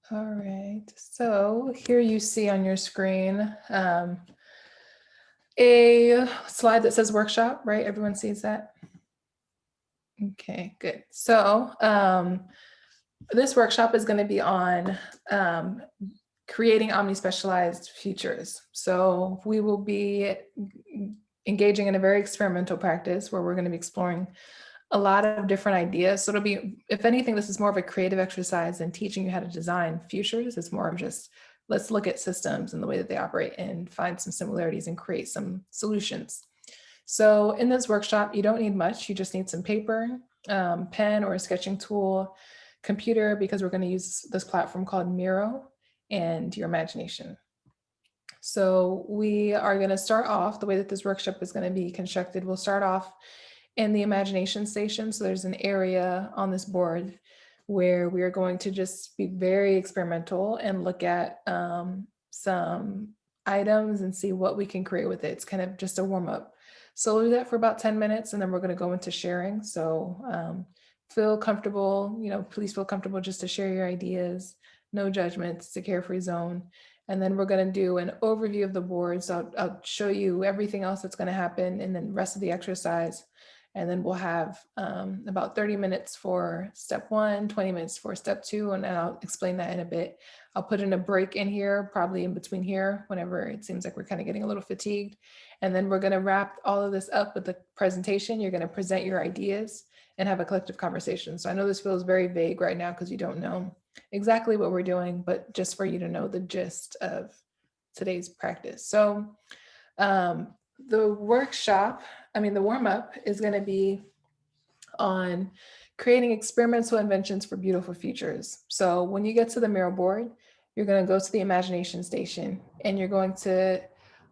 All right, so here you see on your screen a slide that says workshop, right? Everyone sees that? Okay, good. So this workshop is going to be on creating Omni specialized features. So we will be engaging in a very experimental practice where we're going to be exploring a lot of different ideas. So it'll be, if anything, this is more of a creative exercise than teaching you how to design futures. It's more of just, let's look at systems and the way that they operate and find some similarities and create some solutions. So in this workshop, you don't need much. You just need some paper, pen or a sketching tool, computer, because we're going to use this platform called Miro, and your imagination. So we are going to start off the way that this workshop is going to be constructed. We'll start off in the imagination station. So there's an area on this board where we are going to just be very experimental and look at some items and see what we can create with it. It's kind of just a warm up. So we'll do that for about 10 minutes and then we're going to go into sharing. So feel comfortable, please feel comfortable just to share your ideas, no judgments, it's a carefree zone. And then we're going to do an overview of the board. So I'll show you everything else that's going to happen and then the rest of the exercise. And then we'll have about 30 minutes for step 1, 20 minutes for step 2, and I'll explain that in a bit. I'll put in a break in here, probably in between here, whenever it seems like we're kind of getting a little fatigued. And then we're going to wrap all of this up with the presentation. You're going to present your ideas and have a collective conversation. So I know this feels very vague right now because you don't know exactly what we're doing, but just for you to know the gist of today's practice. So the warm-up is going to be on creating experimental inventions for beautiful futures. So when you get to the Miro board, you're going to go to the imagination station and you're going to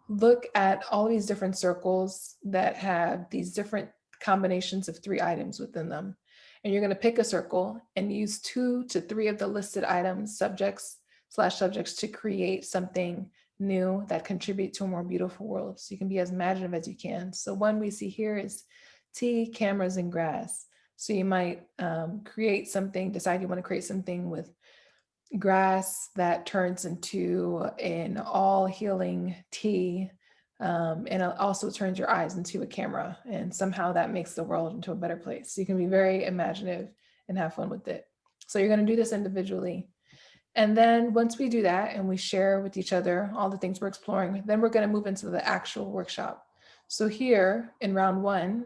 look at all these different circles that have these different combinations of 3 items within them. And you're going to pick a circle and use 2 to 3 of the listed items, subjects to create something new that contribute to a more beautiful world. So you can be as imaginative as you can. So one we see here is tea, cameras, and grass. So you might decide you want to create something with grass that turns into an all healing tea. And it also turns your eyes into a camera. And somehow that makes the world into a better place. So you can be very imaginative and have fun with it. So you're going to do this individually. And then once we do that and we share with each other all the things we're exploring, then we're going to move into the actual workshop. So here in round 1,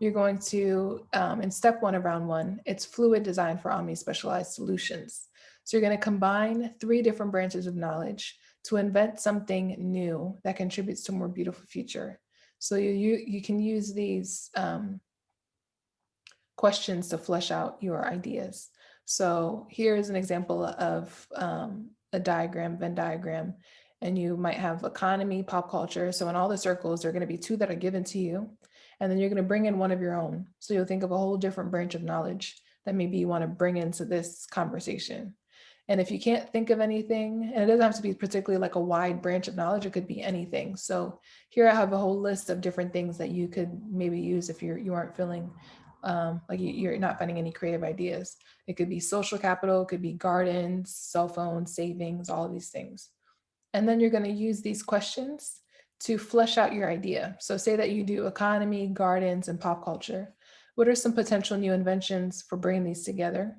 you're going to, in step 1 of round 1, it's fluid design for Omni specialized solutions. So you're going to combine 3 different branches of knowledge to invent something new that contributes to a more beautiful future. So you can use these questions to flesh out your ideas. So here's an example of a diagram, Venn diagram, and you might have economy, pop culture. So in all the circles, there are going to be 2 that are given to you, and then you're going to bring in one of your own. So you'll think of a whole different branch of knowledge that maybe you want to bring into this conversation. And if you can't think of anything, and it doesn't have to be particularly like a wide branch of knowledge, it could be anything. So here I have a whole list of different things that you could maybe use if you aren't feeling like you're not finding any creative ideas. It could be social capital, it could be gardens, cell phones, savings, all of these things. And then you're going to use these questions to flesh out your idea. So say that you do economy, gardens, and pop culture. What are some potential new inventions for bringing these together?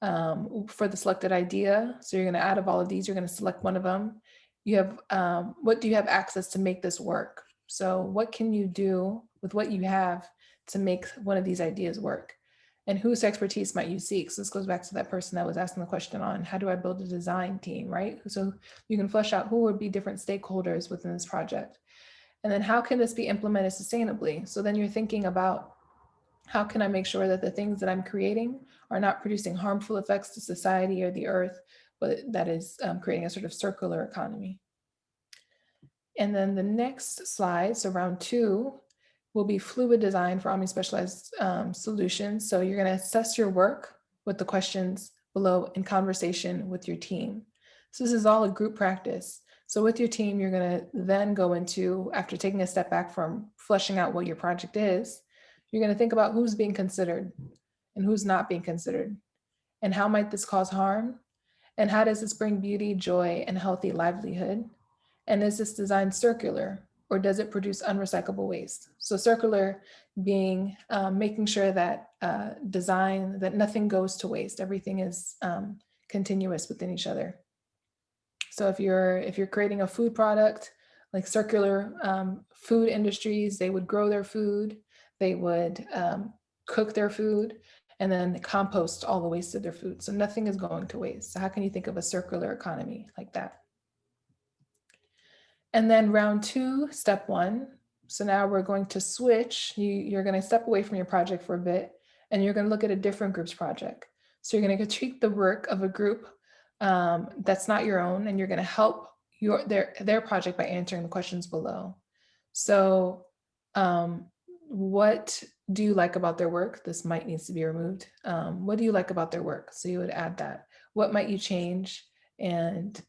For the selected idea, so you're going to, out of all of these, you're going to select one of them. You have, what do you have access to make this work? So what can you do with what you have to make one of these ideas work? And whose expertise might you seek? So this goes back to that person that was asking the question on how do I build a design team, right? So you can flesh out who would be different stakeholders within this project. And then how can this be implemented sustainably? So then you're thinking about, how can I make sure that the things that I'm creating are not producing harmful effects to society or the earth, but that is creating a sort of circular economy? And then the next slide, so round 2, will be fluid design for Omni specialized solutions. So you're going to assess your work with the questions below in conversation with your team. So this is all a group practice. So with your team, you're going to then go into, after taking a step back from fleshing out what your project is, you're going to think about who's being considered and who's not being considered, and how might this cause harm, And how does this bring beauty, joy, and healthy livelihood? And is this design circular, or does it produce unrecyclable waste? So circular being making sure that design, that nothing goes to waste. Everything is continuous within each other. So if you're creating a food product, like circular food industries, they would grow their food, they would cook their food, and then compost all the waste of their food. So nothing is going to waste. So how can you think of a circular economy like that? And then round 2, step 1. So now we're going to switch. You're going to step away from your project for a bit, and you're going to look at a different group's project. So you're going to critique the work of a group that's not your own, and you're going to help their project by answering the questions below. So what do you like about their work? This might needs to be removed. What do you like about their work? So you would add that. What might you change? And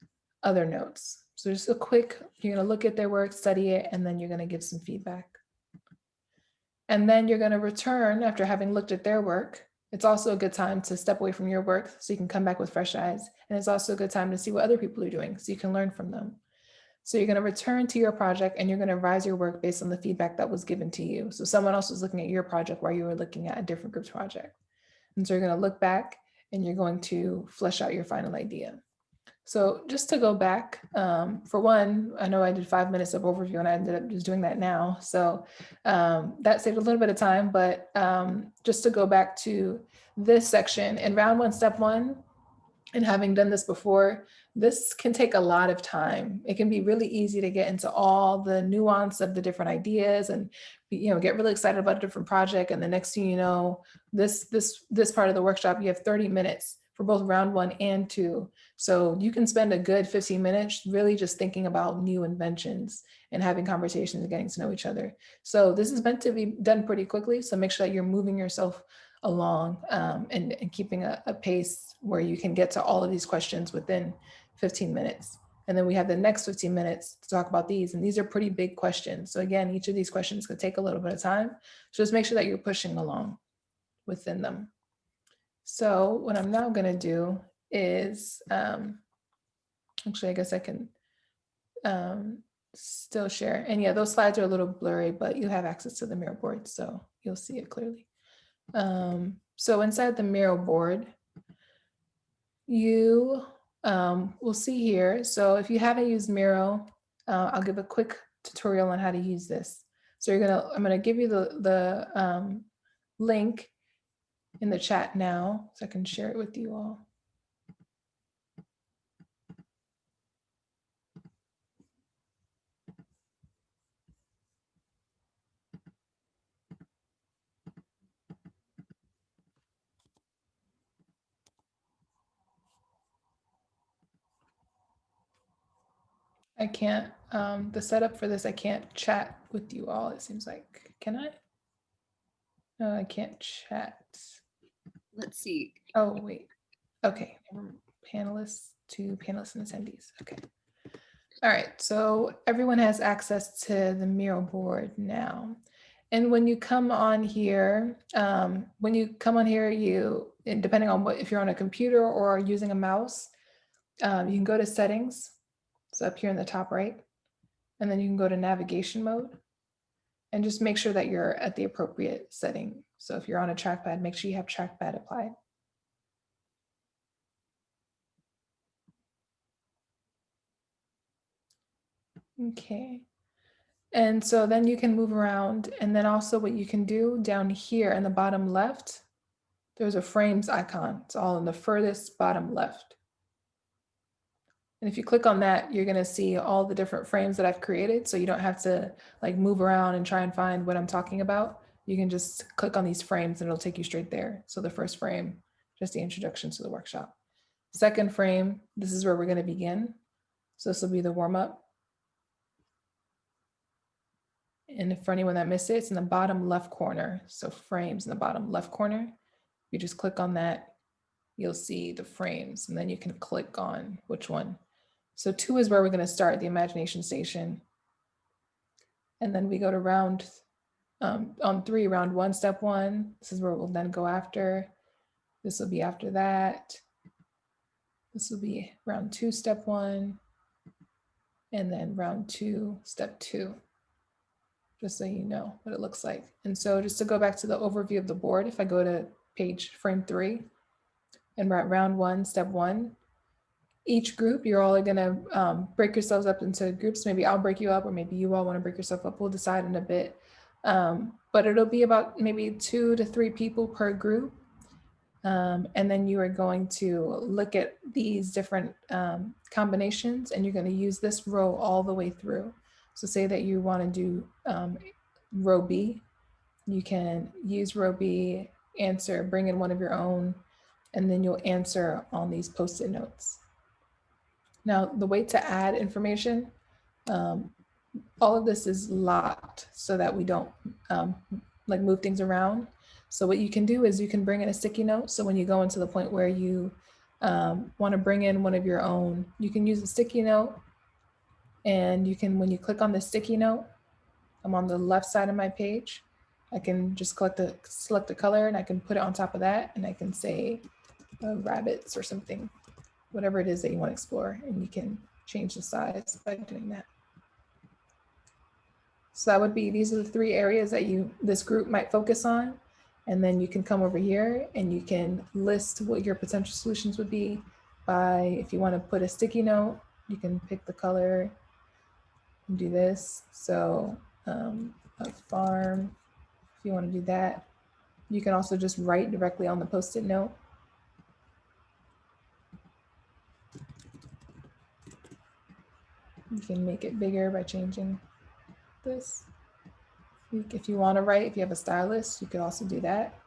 other notes. So just a quick, you're going to look at their work, study it, and then you're going to give some feedback. And then you're going to return after having looked at their work. It's also a good time to step away from your work so you can come back with fresh eyes. And it's also a good time to see what other people are doing so you can learn from them. So you're going to return to your project and you're going to revise your work based on the feedback that was given to you. So someone else was looking at your project while you were looking at a different group's project. And so you're going to look back and you're going to flesh out your final idea. So just to go back, for one, I know I did 5 minutes of overview and I ended up just doing that now. So that saved a little bit of time, but just to go back to this section in round 1, step 1, and having done this before, this can take a lot of time. It can be really easy to get into all the nuance of the different ideas and get really excited about a different project. And the next thing you know, this part of the workshop, you have 30 minutes for both round 1 and 2. So you can spend a good 15 minutes really just thinking about new inventions and having conversations and getting to know each other. So this is meant to be done pretty quickly. So make sure that you're moving yourself along and keeping a pace where you can get to all of these questions within 15 minutes. And then we have the next 15 minutes to talk about these. And these are pretty big questions. So again, each of these questions could take a little bit of time. So just make sure that you're pushing along within them. So what I'm now going to do is, actually, I guess I can still share. And yeah, those slides are a little blurry, but you have access to the Miro board, so you'll see it clearly. So inside the Miro board, you will see here. So if you haven't used Miro, I'll give a quick tutorial on how to use this. So I'm gonna give you the link in the chat now, so I can share it with you all. I can't, the setup for this, I can't chat with you all, it seems like. Can I? No, I can't chat. Let's see. Oh, wait. Okay, panelists to panelists and attendees. Okay. All right, so everyone has access to the Miro board now. And when you come on here, you, depending on if you're on a computer or using a mouse, you can go to settings. So up here in the top right, and then you can go to navigation mode and just make sure that you're at the appropriate setting. So if you're on a trackpad, make sure you have trackpad applied. Okay. And so then you can move around. And then also what you can do down here in the bottom left, there's a frames icon. It's all in the furthest bottom left. And if you click on that, you're gonna see all the different frames that I've created. So you don't have to like move around and try and find what I'm talking about. You can just click on these frames and it'll take you straight there. So the first frame, just the introduction to the workshop. Second frame, this is where we're gonna begin. So this will be the warm up. And for anyone that missed it, it's in the bottom left corner. So frames in the bottom left corner. You just click on that, you'll see the frames, and then you can click on which one. So 2 is where we're going to start, the imagination station. And then we go to round, on 3, round 1, step 1. This is where we'll then go after. This will be after that. This will be round 2, step 1, and then round 2, step 2, just so you know what it looks like. And so just to go back to the overview of the board, if I go to frame 3, and we're at round 1, step 1, each group, you're all gonna break yourselves up into groups. Maybe I'll break you up, or maybe you all wanna break yourself up. We'll decide in a bit. But it'll be about maybe 2 to 3 people per group. And then you are going to look at these different combinations, and you're going to use this row all the way through. So say that you want to do row B, you can use row B, answer, bring in one of your own, and then you'll answer on these post-it notes. Now, the way to add information, all of this is locked so that we don't like move things around. So what you can do is you can bring in a sticky note. So when you go into the point where you want to bring in one of your own, you can use a sticky note, and you can, when you click on the sticky note, I'm on the left side of my page, I can just select a color, and I can put it on top of that, and I can say rabbits or something, whatever it is that you want to explore, and you can change the size by doing that. So that would be, these are the 3 areas that this group might focus on. And then you can come over here and you can list what your potential solutions would be by, if you want to put a sticky note, you can pick the color and do this. So a farm, if you want to do that. You can also just write directly on the post-it note. You can make it bigger by changing this. If you want to write, if you have a stylus, you could also do that.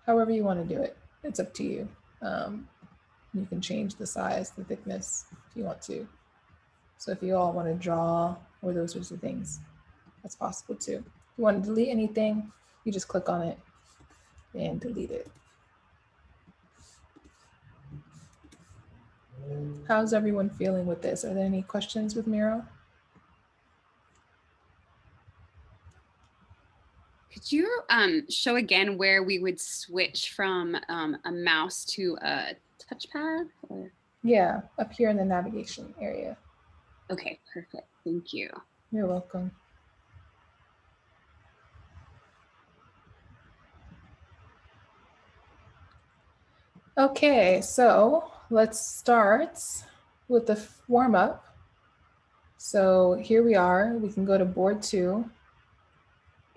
However you want to do it, it's up to you. You can change the size, the thickness, if you want to. So if you all want to draw or those sorts of things, that's possible too. If you want to delete anything, you just click on it and delete it. How's everyone feeling with this? Are there any questions with Miro? Could you show again where we would switch from a mouse to a touchpad? Or? Yeah, up here in the navigation area. Okay, perfect. Thank you. You're welcome. Okay, so let's start with the warm up. So here we are. We can go to board 2.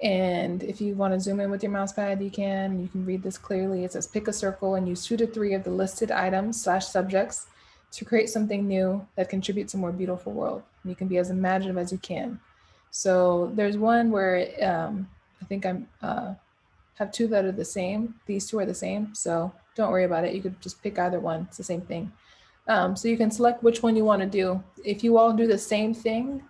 And if you want to zoom in with your mouse pad, you can. You can read this clearly. It says pick a circle and use 2 to 3 of the listed items / subjects to create something new that contributes to a more beautiful world. And you can be as imaginative as you can. So there's one where I think I'm have 2 that are the same. These 2 are the same, so don't worry about it. You could just pick either one. It's the same thing. So you can select which one you want to do. If you all do the same thing,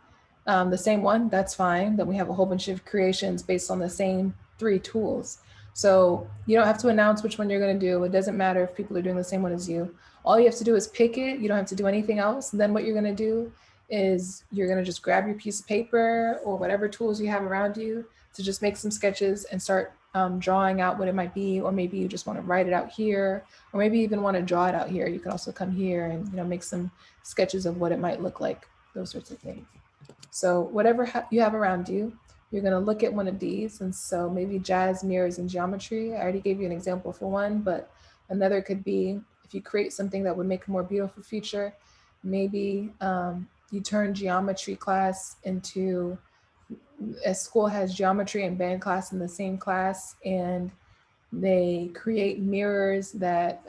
the same one, that's fine. Then we have a whole bunch of creations based on the same 3 tools. So you don't have to announce which one you're going to do. It doesn't matter if people are doing the same one as you. All you have to do is pick it. You don't have to do anything else. And then what you're going to do is you're going to just grab your piece of paper or whatever tools you have around you to just make some sketches and start drawing out what it might be. Or maybe you just want to write it out here, or maybe even want to draw it out here. You can also come here and make some sketches of what it might look like, those sorts of things. So whatever you have around you, you're going to look at one of these. And so maybe jazz, mirrors, and geometry. I already gave you an example for one, but another could be if you create something that would make a more beautiful feature, maybe you turn geometry class into, a school has geometry and band class in the same class, and they create mirrors that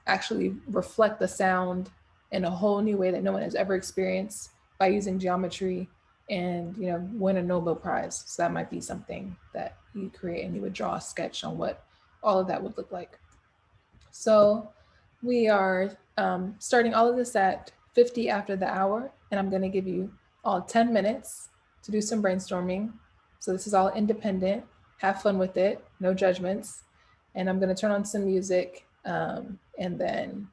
actually reflect the sound in a whole new way that no one has ever experienced by using geometry, and win a Nobel Prize. So that might be something that you create, and you would draw a sketch on what all of that would look like. So we are starting all of this at 50 after the hour, and I'm going to give you all 10 minutes to do some brainstorming. So this is all independent. Have fun with it, no judgments. And I'm going to turn on some music, and then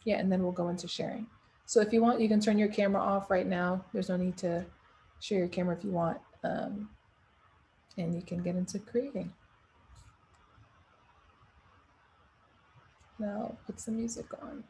we'll go into sharing. So if you want, you can turn your camera off right now. There's no need to share your camera if you want, and you can get into creating. Now put some music on.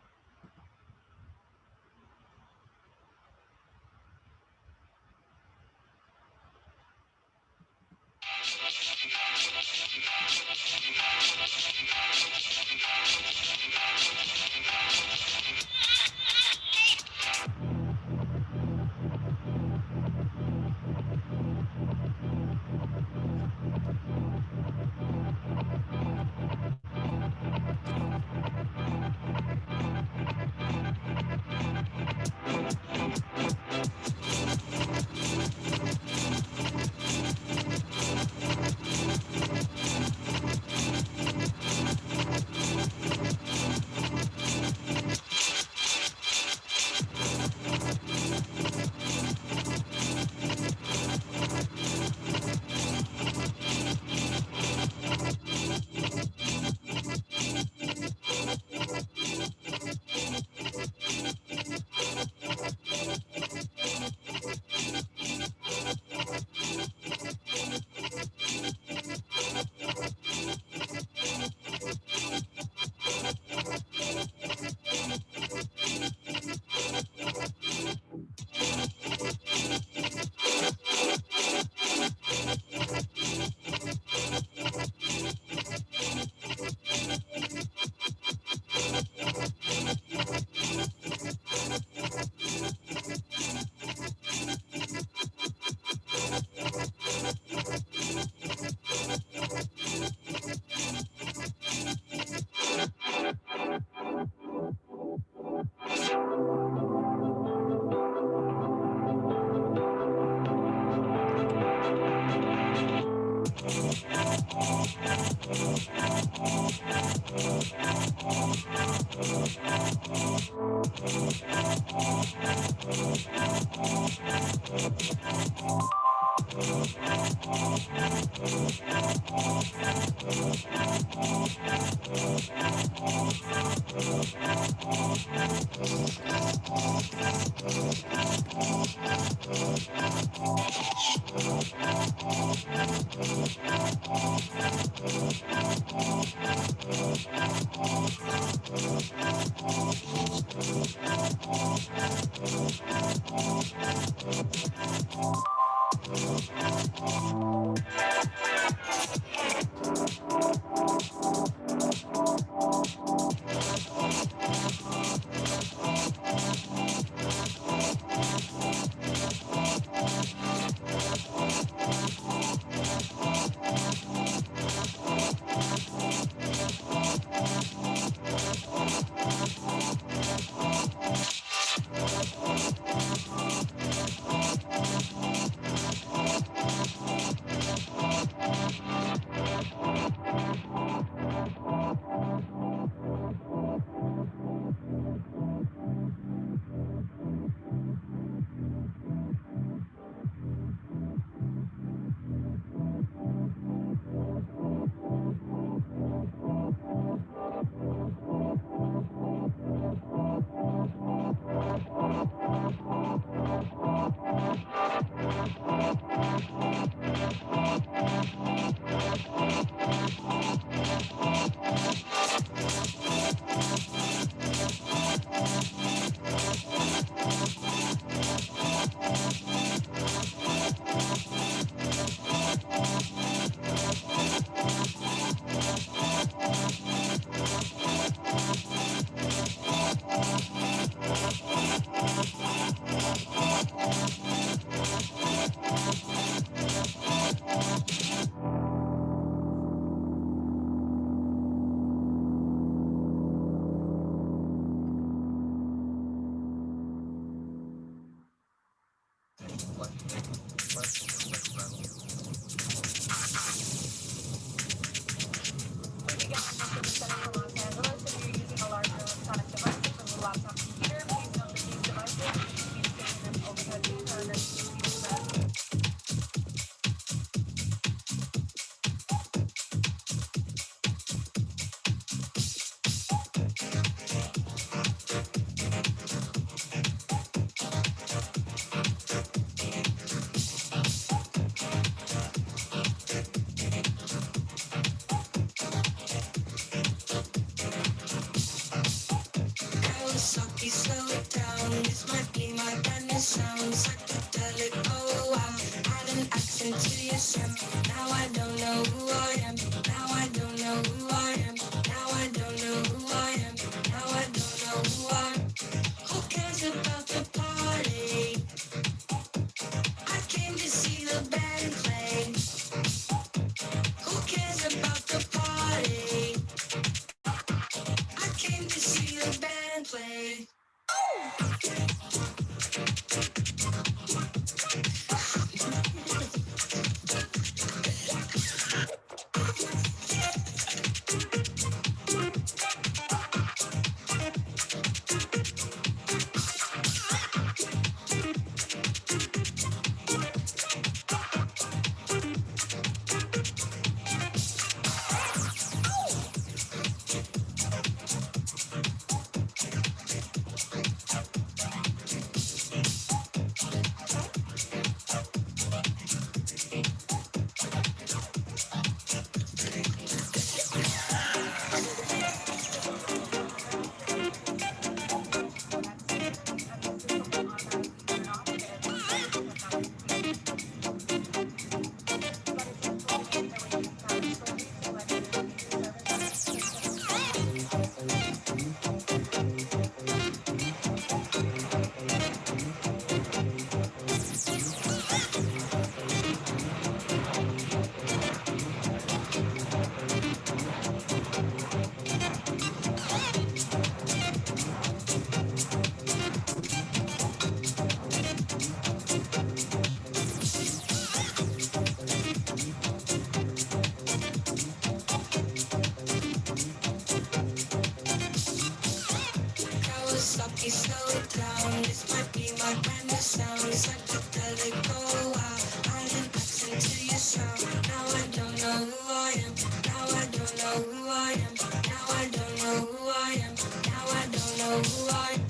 slow it down. This might be my kind of sound. Psychedelic, oh wow. I am listening to your sound. Now I don't know who I am. Now I don't know who I am. Now I don't know who I am. Now I don't know who I am.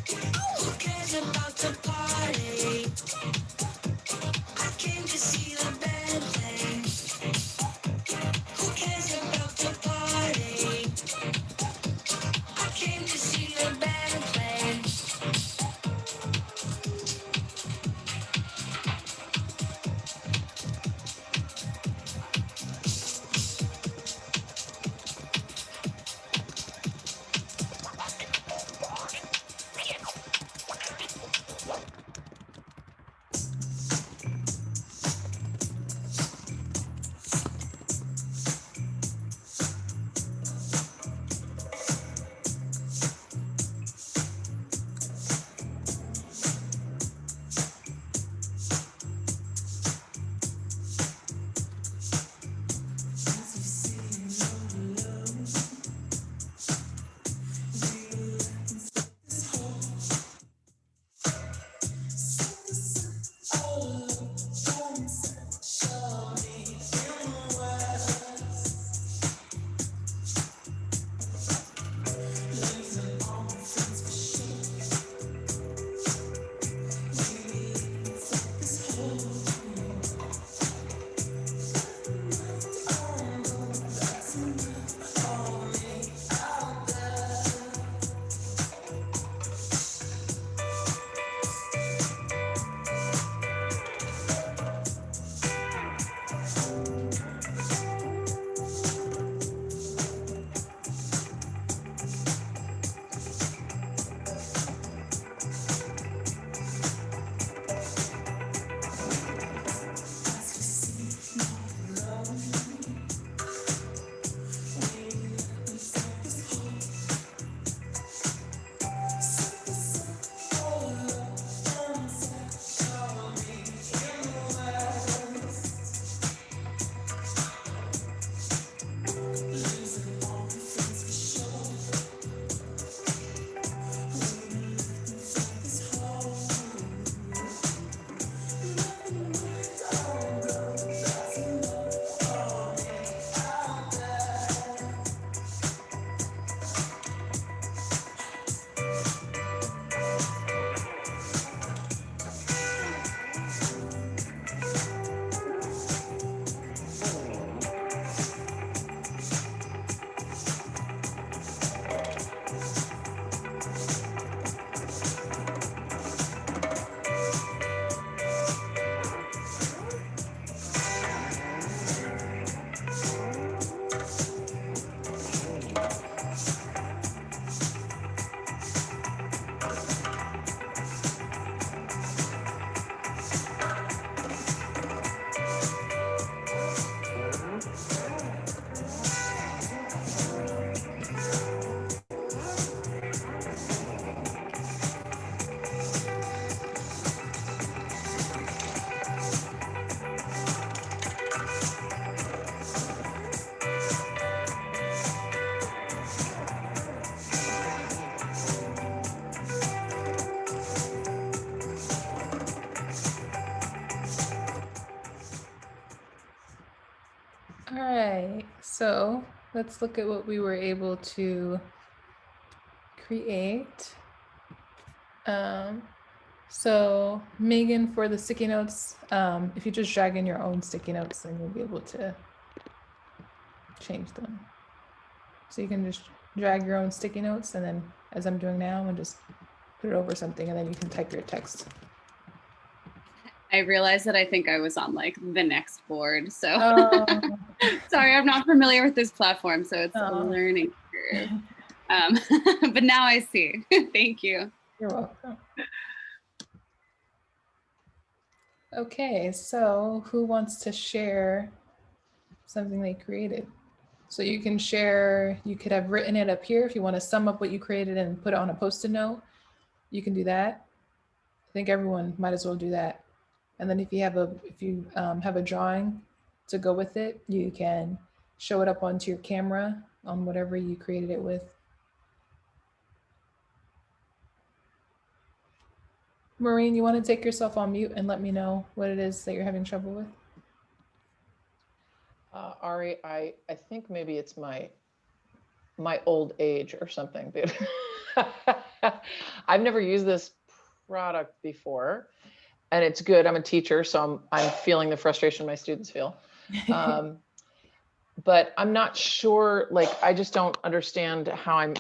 Who cares about the party? I came to see the band play. Who cares about the party? I came to see the band play. All right, so let's look at what we were able to create. So Megan, for the sticky notes, if you just drag in your own sticky notes, then you'll be able to change them. So you can just drag your own sticky notes, and then as I'm doing now, and just put it over something, and then you can type your text. I realized that I think I was on like the next board. So sorry, Oh. I'm not familiar with this platform, so it's a Oh. learning curve. But now I see. Thank you. You're welcome. Okay, so who wants to share something they created? So you can share, you could have written it up here if you want to sum up what you created and put it on a post-it note. You can do that. I think everyone might as well do that. And then if you have a drawing to go with it, you can show it up onto your camera on whatever you created it with. Maureen, you want to take yourself on mute and let me know what it is that you're having trouble with? Ari, I think maybe it's my old age or something. I've never used this product before, and it's good. I'm a teacher, so I'm feeling the frustration my students feel. But I'm not sure, like, I just don't understand how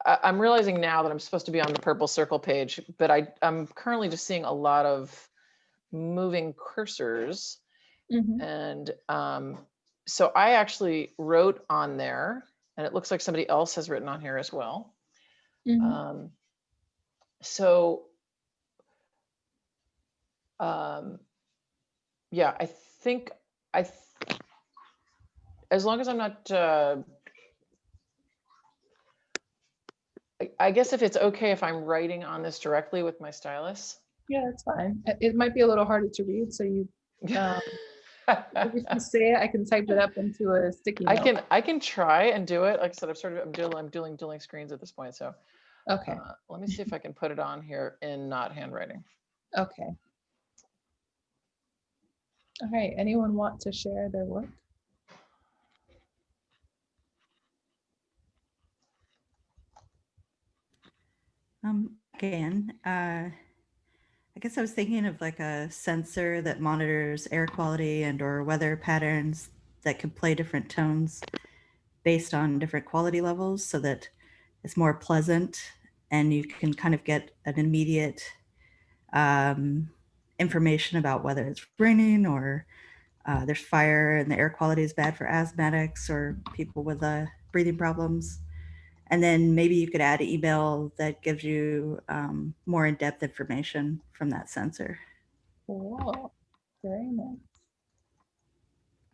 I'm realizing now that I'm supposed to be on the purple circle page, but I'm currently just seeing a lot of moving cursors. Mhm. And so I actually wrote on there, and it looks like somebody else has written on here as well. Mhm. So yeah, I think as long as I'm not, I guess if it's okay if I'm writing on this directly with my stylus. Yeah, that's fine. It might be a little harder to read, so if you say it, I can type it up into a sticky note. I can try and do it. Like I said, I'm dueling screens at this point. So Okay. let me see if I can put it on here in not handwriting. Okay. All right. Anyone want to share their work? Again, I guess I was thinking of like a sensor that monitors air quality and or weather patterns that could play different tones based on different quality levels so that it's more pleasant and you can kind of get an immediate information about whether it's raining or there's fire and the air quality is bad for asthmatics or people with breathing problems. And then maybe you could add an email that gives you more in-depth information from that sensor. Cool. Very nice.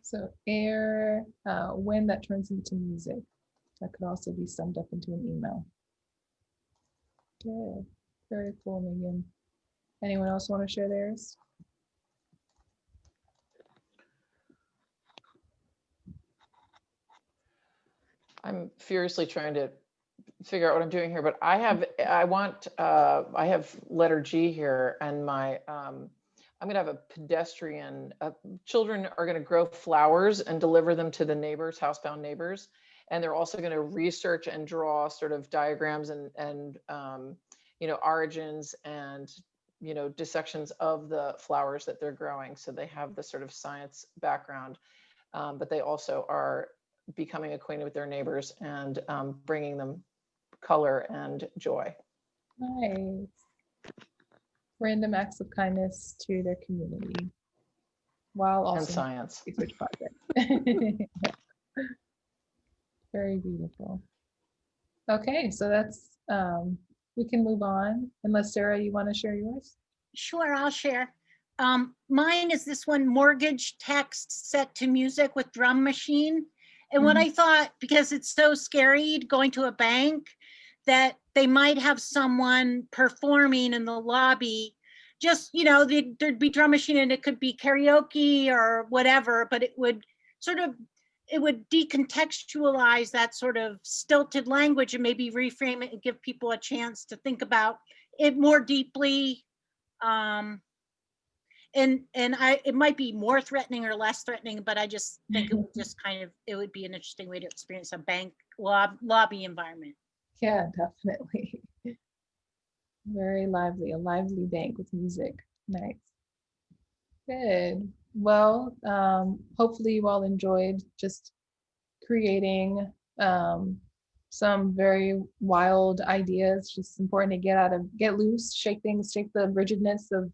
So air, wind that turns into music. That could also be summed up into an email. Good. Very cool, Megan. Anyone else want to share theirs? I'm furiously trying to figure out what I'm doing here, but I have letter G here, and I'm gonna have a pedestrian. Children are gonna grow flowers and deliver them to the neighbors, housebound neighbors, and they're also gonna research and draw sort of diagrams and origins and dissections of the flowers that they're growing. So they have the sort of science background, but they also are becoming acquainted with their neighbors and bringing them color and joy. Nice. Random acts of kindness to their community while also And science. research project. Very beautiful. Okay, so that's we can move on unless Sarah, you want to share yours? Sure, I'll share. Mine is this one, mortgage text set to music with drum machine. And what I thought, because it's so scary going to a bank, that they might have someone performing in the lobby. Just, there'd be drum machine and it could be karaoke or whatever, but it would decontextualize that sort of stilted language and maybe reframe it and give people a chance to think about it more deeply. It might be more threatening or less threatening, but I just think it would just it would be an interesting way to experience a bank lobby environment. Yeah, definitely. Very lively, a lively bank with music. Nice. Good. Well, hopefully you all enjoyed just creating some very wild ideas. Just important to get loose, shake the rigidness of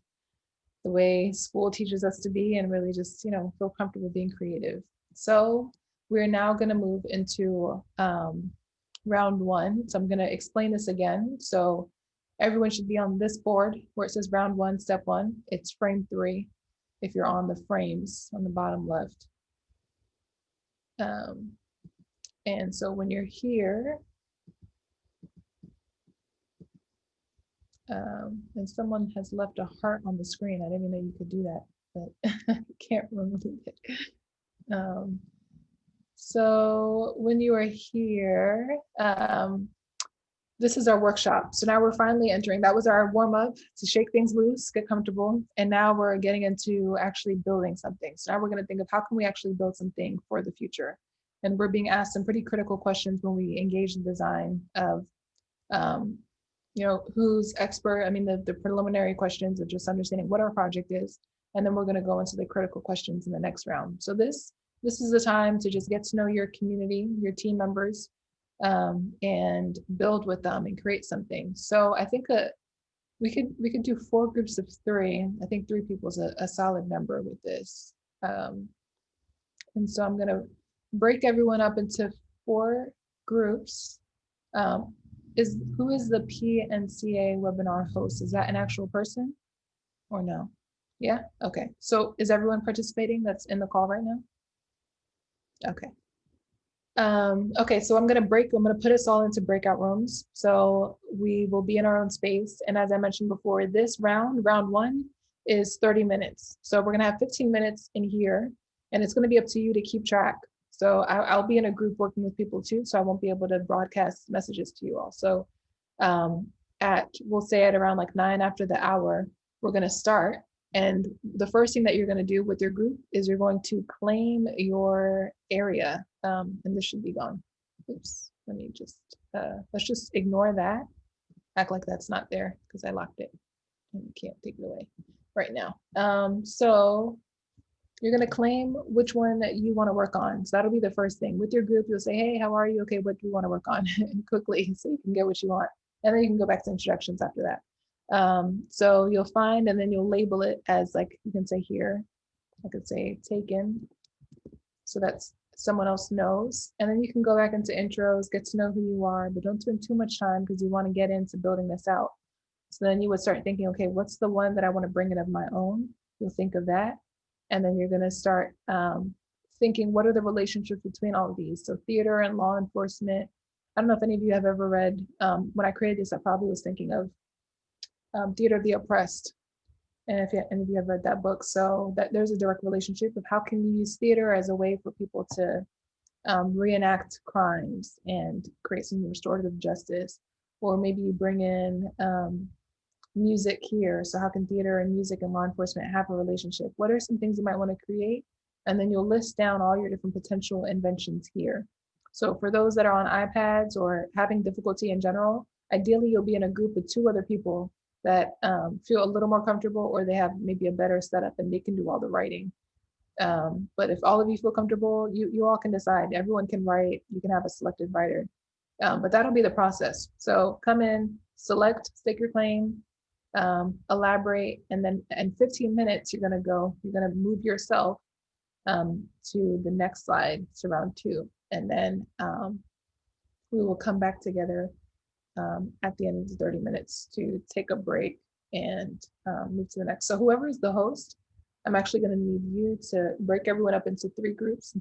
the way school teaches us to be, and really just feel comfortable being creative. So we're now going to move into round one. So I'm going to explain this again. So everyone should be on this board where it says round one, step one. It's frame 3 if you're on the frames on the bottom left. And so when you're here, and someone has left a heart on the screen. I didn't even know you could do that, but I can't remove it. So when you are here, this is our workshop. So now we're finally entering, that was our warm up to shake things loose, get comfortable. And now we're getting into actually building something. So now we're going to think of how can we actually build something for the future? And we're being asked some pretty critical questions when we engage in design of, you know, who's expert. I mean, the preliminary questions of just understanding what our project is. And then we're going to go into the critical questions in the next round. So this is the time to just get to know your community, your team members, and build with them and create something. So I think we could do 4 groups of 3. I think 3 people is a solid number with this. And so I'm gonna break everyone up into 4 groups. Who is the PNCA webinar host? Is that an actual person or no? Yeah, okay. So is everyone participating that's in the call right now? Okay. Okay, so I'm gonna put us all into breakout rooms. So we will be in our own space. And as I mentioned before, this round 1 is 30 minutes. So we're gonna have 15 minutes in here, and it's gonna be up to you to keep track. So I'll be in a group working with people too, so I won't be able to broadcast messages to you all. So we'll say at around like 9 after the hour, we're gonna start. And the first thing that you're going to do with your group is you're going to claim your area. And this should be gone. Oops, let me just, let's just ignore that. Act like that's not there because I locked it and you can't take it away right now. So you're going to claim which one that you want to work on. So that'll be the first thing. With your group, you'll say, hey, how are you? Okay, what do you want to work on? Quickly so you can get what you want. And then you can go back to introductions after that. So you'll find, and then you'll label it as, like, you can say here, I could say taken, so that's someone else knows. And then you can go back into intros, get to know who you are, but don't spend too much time because you want to get into building this out. So then you would start thinking, okay, what's the one that I want to bring in of my own? You'll think of that. And then you're going to start thinking, what are the relationships between all of these? So theater and law enforcement. I don't know if any of you have ever read, when I created this, I probably was thinking of Theater of the Oppressed, and if any of you have read that book, so that there's a direct relationship of how can you use theater as a way for people to reenact crimes and create some restorative justice, or maybe you bring in music here. So how can theater and music and law enforcement have a relationship? What are some things you might want to create? And then you'll list down all your different potential inventions here. So for those that are on iPads or having difficulty in general, ideally you'll be in a group with 2 other people that feel a little more comfortable, or they have maybe a better setup and they can do all the writing. But if all of you feel comfortable, you all can decide. Everyone can write, you can have a selected writer, but that'll be the process. So come in, select, stake your claim, elaborate, and then in 15 minutes, you're gonna move yourself to the next slide, to round 2. And then we will come back together at the end of the 30 minutes to take a break and move to the next. So whoever is the host, I'm actually going to need you to break everyone up into 4 groups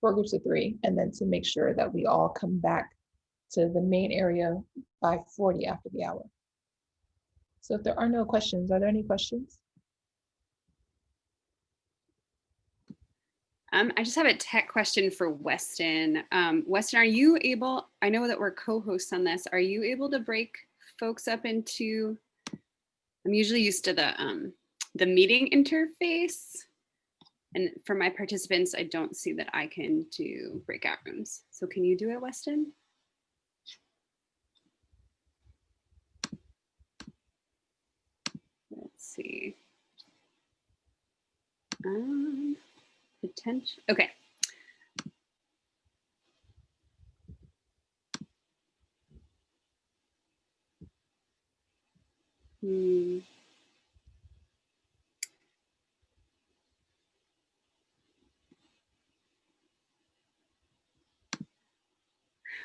of 3, and then to make sure that we all come back to the main area by 40 after the hour. So if there are no questions, are there any questions? I just have a tech question for Weston. Weston, are you able, I know that we're co-hosts on this, are you able to break folks up into, I'm usually used to the meeting interface. And for my participants, I don't see that I can do breakout rooms. So can you do it, Weston? Let's see. Potential, okay.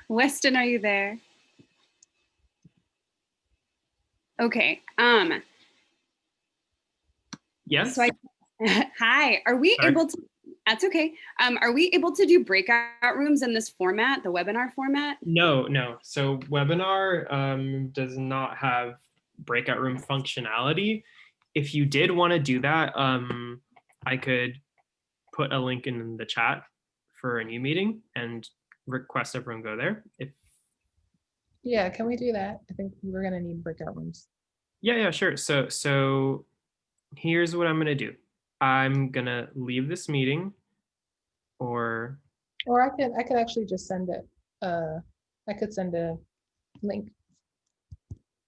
Weston, are you there? Okay. Yes. So hi, are we able to, that's okay. Are we able to do breakout rooms in this format, the webinar format? No. So webinar does not have breakout room functionality. If you did want to do that, I could put a link in the chat for a new meeting and request everyone go there. Yeah, can we do that? I think we're gonna need breakout rooms. Yeah, sure. So here's what I'm gonna do. I'm gonna leave this meeting, or Or I could actually just send it. I could send a link.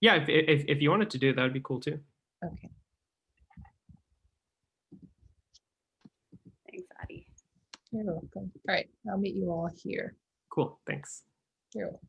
yeah, if you wanted to do it, that would be cool too. Okay. Thanks, Addie. You're welcome. All right, I'll meet you all here. Cool, thanks. You're welcome.